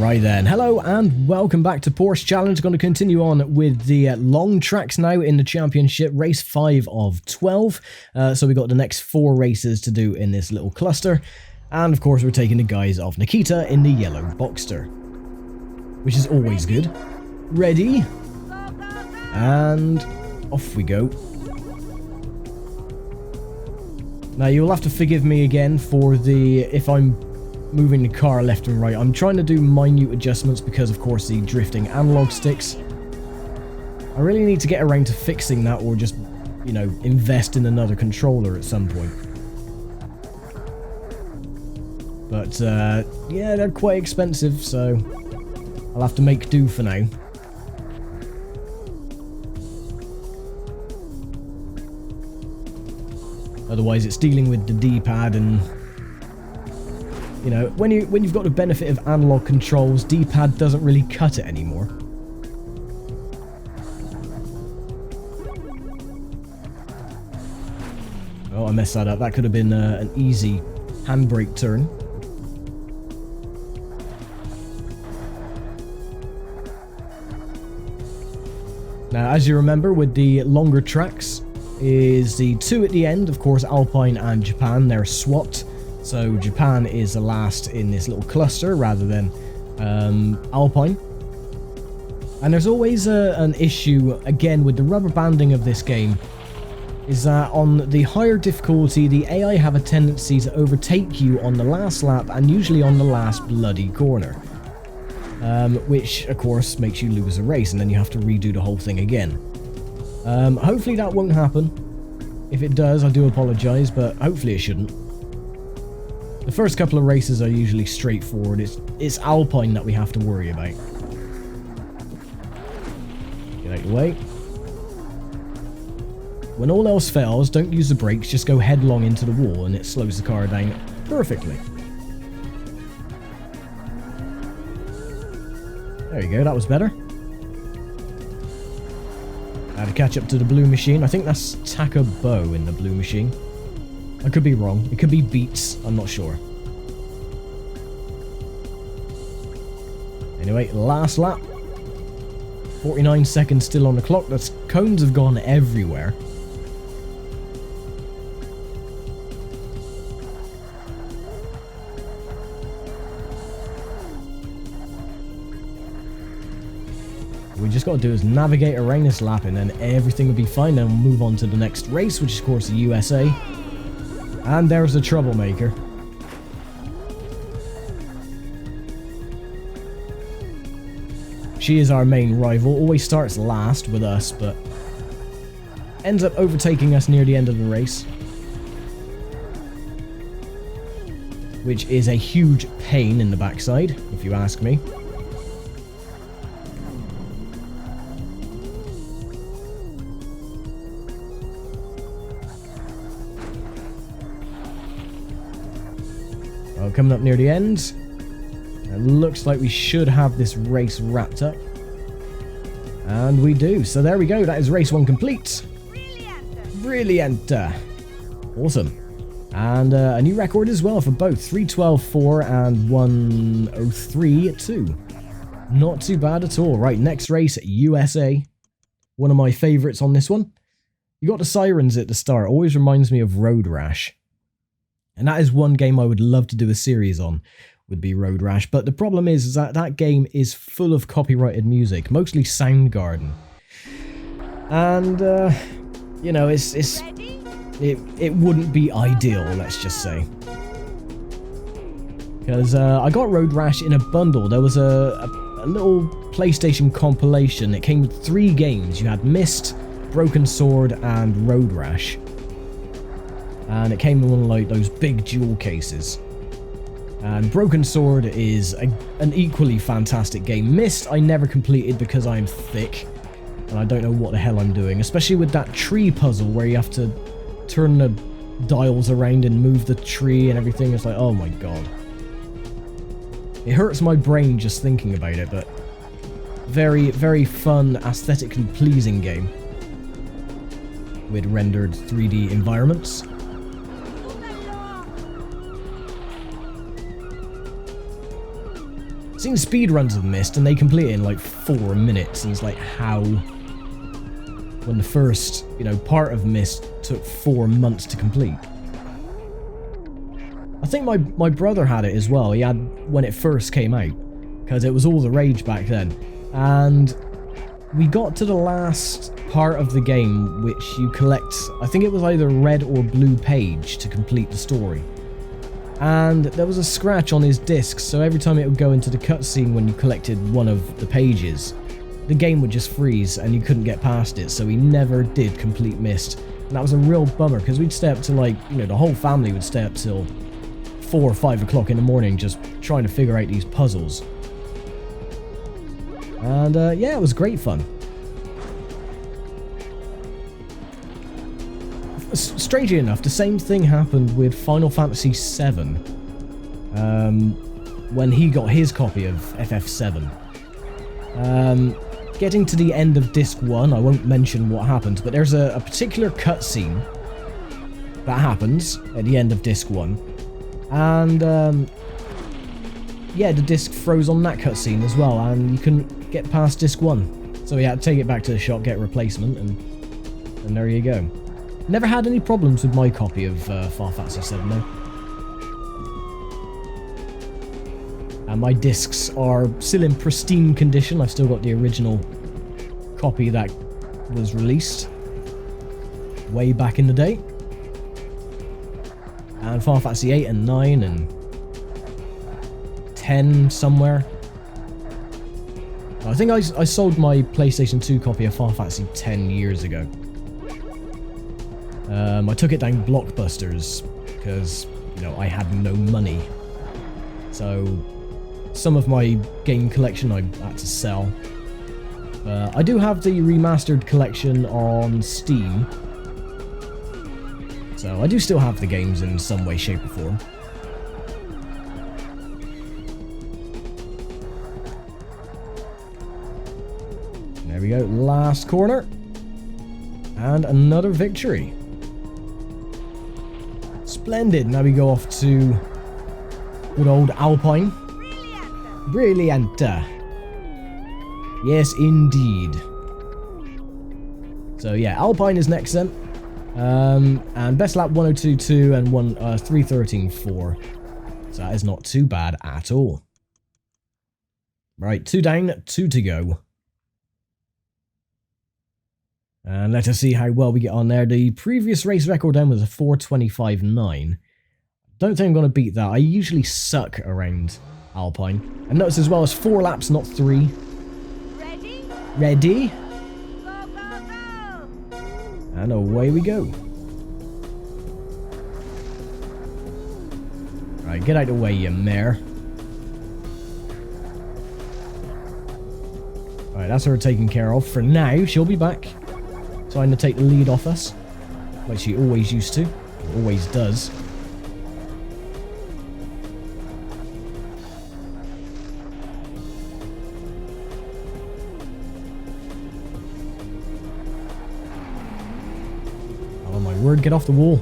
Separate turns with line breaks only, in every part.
Right then, hello and welcome back to Porsche Challenge. Going to continue on with the long tracks now in the championship, race 5 of 12. So we got the next 4 races to do in this little cluster. And of course we're taking the guys of Nikita in the yellow Boxster, which is always good. Ready? And off we go. Now you'll have to forgive me again for if I'm moving the car left and right. I'm trying to do minute adjustments because of course the drifting analog sticks. I really need to get around to fixing that, or just, you know, invest in another controller at some point. But yeah, they're quite expensive, so I'll have to make do for now. Otherwise it's dealing with the D-pad, and you know, when you've got the benefit of analog controls, D-pad doesn't really cut it anymore. Oh, I messed that up. That could have been an easy handbrake turn. Now, as you remember, with the longer tracks, is the 2 at the end, of course, Alpine and Japan, they're swapped. So Japan is the last in this little cluster rather than Alpine. And there's always an issue, again, with the rubber banding of this game, is that on the higher difficulty, the AI have a tendency to overtake you on the last lap and usually on the last bloody corner. Which, of course, makes you lose a race and then you have to redo the whole thing again. Hopefully that won't happen. If it does, I do apologise, but hopefully it shouldn't. The first couple of races are usually straightforward. It's Alpine that we have to worry about. Get out of the way. When all else fails, don't use the brakes, just go headlong into the wall and it slows the car down perfectly. There you go, that was better. I had to catch up to the blue machine. I think that's Takabo in the blue machine. I could be wrong. It could be Beats. I'm not sure. Anyway, last lap. 49 seconds still on the clock. The cones have gone everywhere. We just got to do is navigate around this lap and then everything will be fine. Then we'll move on to the next race, which is of course the USA. And there's the troublemaker. She is our main rival, always starts last with us, but ends up overtaking us near the end of the race. Which is a huge pain in the backside, if you ask me. Well, coming up near the end, it looks like we should have this race wrapped up. And we do. So there we go. That is race 1 complete. Brilliant. Awesome. And a new record as well for both. 3:12.4 and 1:03.2. Not too bad at all. Right, next race, USA. One of my favourites on this one. You got the sirens at the start. Always reminds me of Road Rash. And that is one game I would love to do a series on, would be Road Rash. But the problem is that that game is full of copyrighted music, mostly Soundgarden. And, you know, it wouldn't be ideal, let's just say. Because I got Road Rash in a bundle. There was a little PlayStation compilation. It came with 3 games. You had Myst, Broken Sword, and Road Rash. And it came in one of like those big jewel cases. And Broken Sword is an equally fantastic game. Myst I never completed because I'm thick and I don't know what the hell I'm doing, especially with that tree puzzle where you have to turn the dials around and move the tree and everything. It's like, oh my god. It hurts my brain just thinking about it, but very, very fun, aesthetic and pleasing game with rendered 3D environments. seen speed runs of Myst and they complete it in like 4 minutes, and it's like, how? When the first, you know, part of Myst took 4 months to complete. I think my brother had it as well. He had when it first came out, because it was all the rage back then. And we got to the last part of the game, which you collect, I think it was either red or blue page to complete the story. And there was a scratch on his disc, so every time it would go into the cutscene when you collected one of the pages, the game would just freeze and you couldn't get past it, so he never did complete Myst. And that was a real bummer, because we'd stay up to, like, you know, the whole family would stay up till 4 or 5 o'clock in the morning just trying to figure out these puzzles. And yeah, it was great fun. Strangely enough, the same thing happened with Final Fantasy VII when he got his copy of FF7. Getting to the end of Disc 1, I won't mention what happens, but there's a particular cutscene that happens at the end of Disc 1. And yeah, the disc froze on that cutscene as well, and you couldn't get past Disc 1. So we had to take it back to the shop, get a replacement, and there you go. Never had any problems with my copy of Final Fantasy VII though. And my discs are still in pristine condition. I've still got the original copy that was released way back in the day. And Final Fantasy 8 and 9 and 10 somewhere. I think I sold my PlayStation 2 copy of Final Fantasy 10 years ago. I took it down Blockbusters because, you know, I had no money. So some of my game collection I had to sell. I do have the remastered collection on Steam. So I do still have the games in some way, shape or form. There we go, last corner. And another victory. Splendid. Now we go off to good old Alpine. Brilliant. Yes, indeed. So yeah, Alpine is next then. And best lap 102.2 and 313.4. So that is not too bad at all. Right, 2 down, 2 to go. And let us see how well we get on there. The previous race record then was a 4:25.9. Don't think I'm going to beat that. I usually suck around Alpine. And notice as well, it's 4 laps, not 3.
Ready?
Ready?
Go, go, go!
And away we go. Right, get out of the way, you mare. Right, that's her taken care of. For now, she'll be back. Trying to take the lead off us. Like she always used to. Or always does. Oh my word, get off the wall.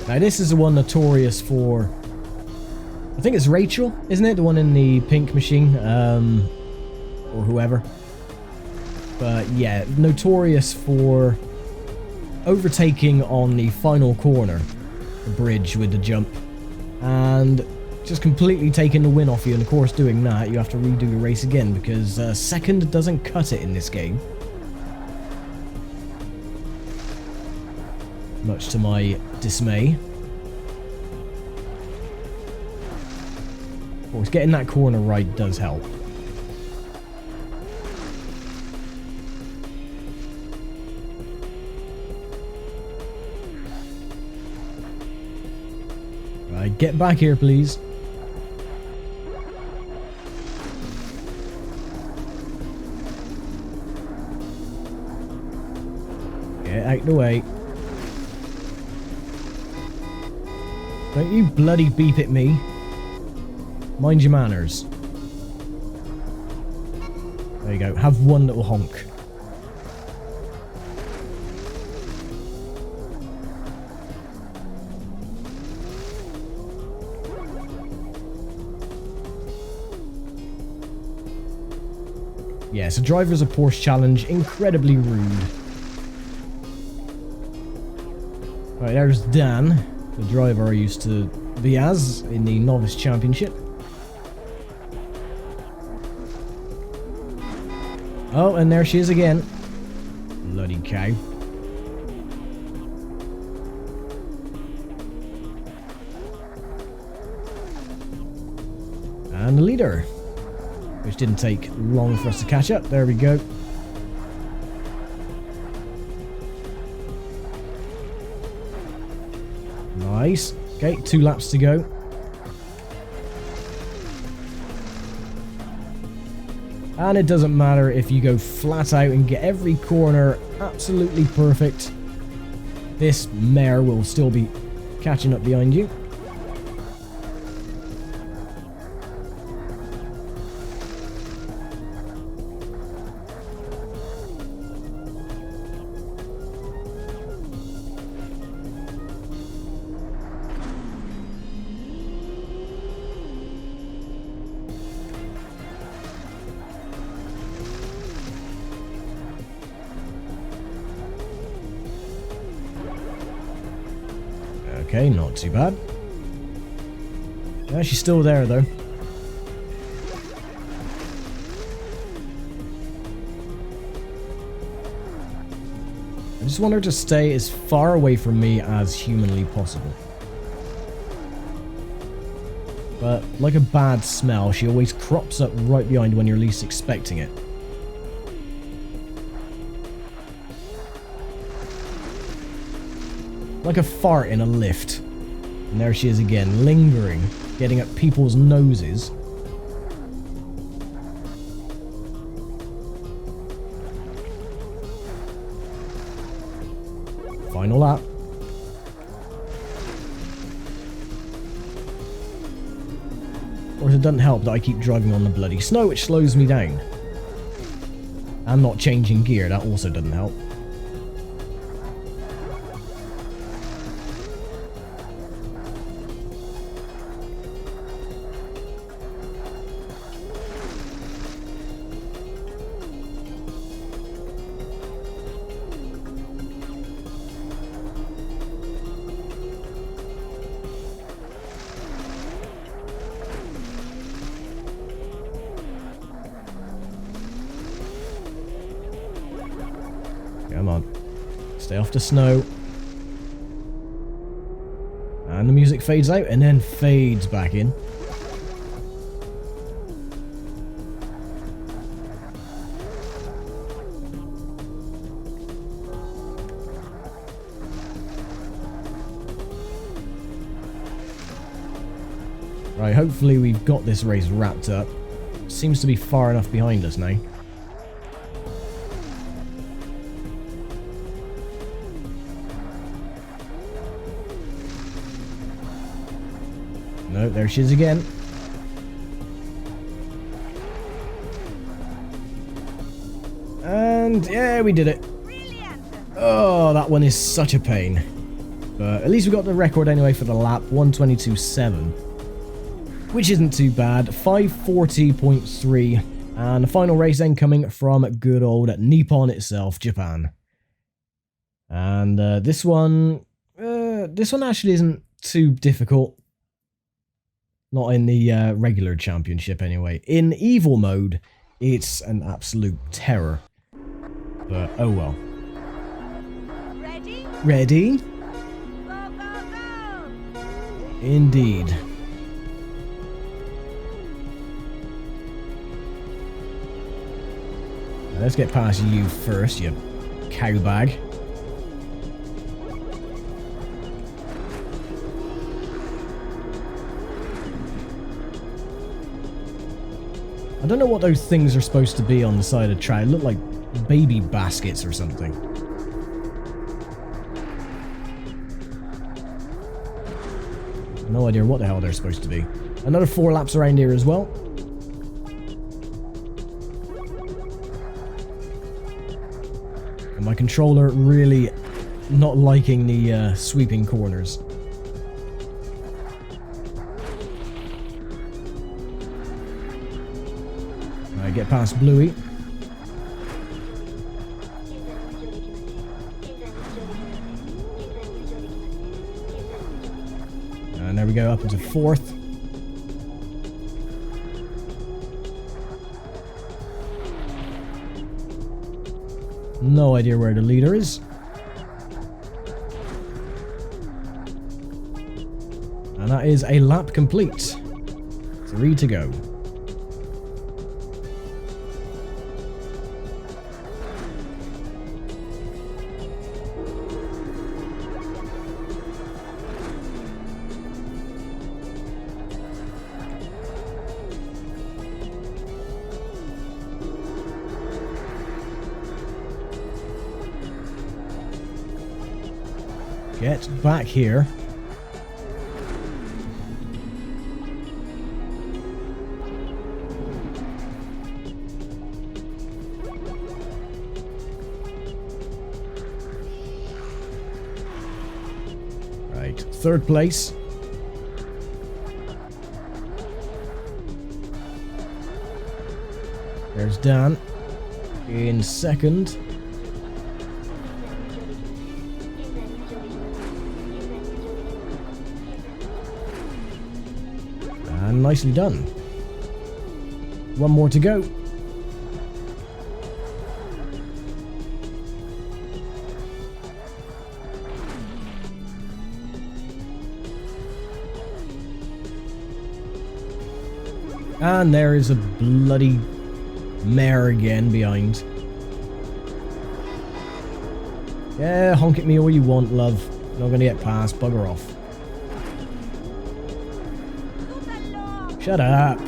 Now this is the one notorious for, I think it's Rachel, isn't it? The one in the pink machine, or whoever. But yeah, notorious for overtaking on the final corner, the bridge with the jump, and just completely taking the win off you. And of course, doing that, you have to redo the race again because second doesn't cut it in this game. Much to my dismay. Of course, getting that corner right does help. Right, get back here, please. Get out the way. Don't you bloody beep at me. Mind your manners. There you go. Have one little honk. Yeah, so drivers of Porsche Challenge, incredibly rude. Right, there's Dan, the driver I used to be as in the Novice Championship. Oh, and there she is again. Bloody cow. And the leader, which didn't take long for us to catch up. There we go. Nice. Okay, 2 laps to go. And it doesn't matter if you go flat out and get every corner absolutely perfect. This mare will still be catching up behind you. Okay, not too bad. Yeah, she's still there though. I just want her to stay as far away from me as humanly possible. But like a bad smell, she always crops up right behind when you're least expecting it. Like a fart in a lift. And there she is again, lingering, getting up people's noses. Final lap. Of course, it doesn't help that I keep driving on the bloody snow, which slows me down. And not changing gear, that also doesn't help. Come on. Stay off the snow. And the music fades out and then fades back in. Right, hopefully we've got this race wrapped up. Seems to be far enough behind us now. No, there she is again. And yeah, we did it.
Brilliant.
Oh, that one is such a pain. But at least we got the record anyway for the lap, 1:22.7. Which isn't too bad, 5:40.3. And the final race then coming from good old Nippon itself, Japan. And this one actually isn't too difficult. Not in the regular championship anyway. In evil mode, it's an absolute terror. But oh well.
Ready?
Ready?
Go, go, go!
Indeed. Now let's get past you first, you cowbag. I don't know what those things are supposed to be on the side of the track. They look like baby baskets or something. No idea what the hell they're supposed to be. Another 4 laps around here as well. my controller really not liking the sweeping corners. Alright, get past Bluey. And there we go, up into 4th. No idea where the leader is. And that is a lap complete. 3 to go. Get back here. Right, 3rd place. There's Dan in 2nd. And nicely done. 1 more to go. And there is a bloody mare again behind. Yeah, honk at me all you want, love. Not gonna get past, bugger off. Shut up.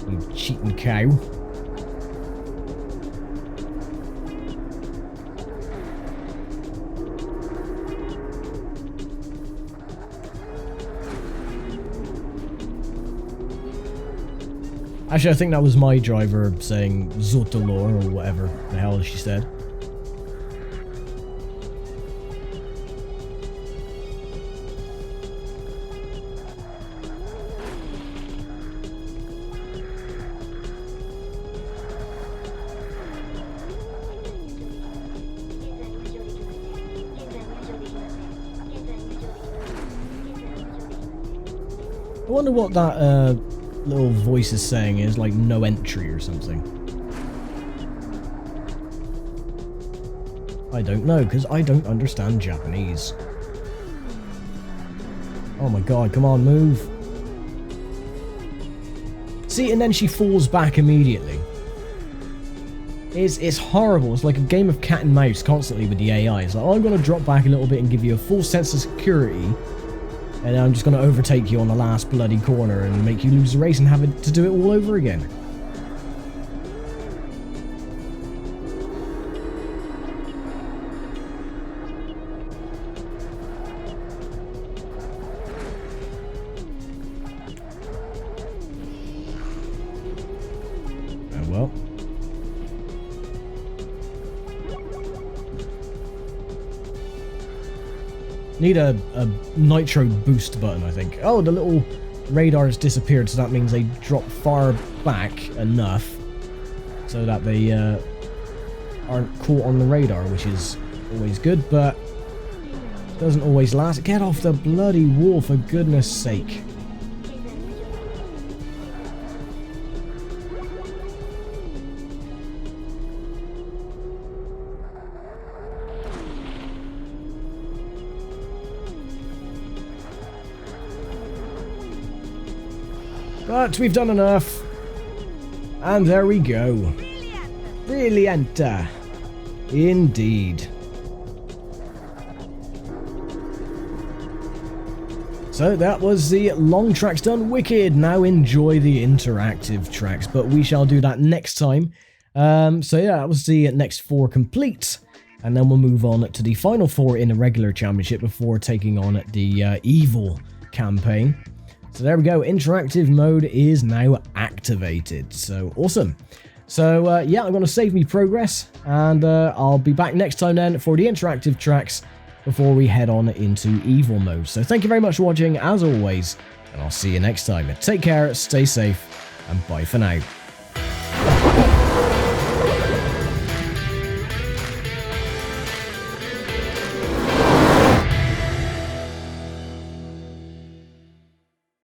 You cheating cow. Actually, I think that was my driver saying Zotolor or whatever the hell she said. I wonder what that little voice is saying is, like no entry or something. I don't know, because I don't understand Japanese. Oh my god, come on, move. See, and then she falls back immediately. It's horrible. It's like a game of cat and mouse constantly with the AI. It's like, oh, I'm going to drop back a little bit and give you a full sense of security. And I'm just going to overtake you on the last bloody corner and make you lose the race and have it to do it all over again. Oh well. Need a nitro boost button, I think. Oh, the little radar has disappeared, so that means they drop far back enough so that they aren't caught on the radar, which is always good, but doesn't always last. Get off the bloody wall, for goodness sake. But we've done enough. And there we go.
Brilliant.
Brilliant. Indeed. So that was the long tracks done. Wicked. Now enjoy the interactive tracks. But we shall do that next time. So yeah, that was the next 4 complete. And then we'll move on to the final 4 in the regular championship before taking on the evil campaign. So there we go, interactive mode is now activated, so awesome. So yeah, I'm going to save me progress, and I'll be back next time then for the interactive tracks before we head on into evil mode. So thank you very much for watching, as always, and I'll see you next time. Take care, stay safe, and bye for now.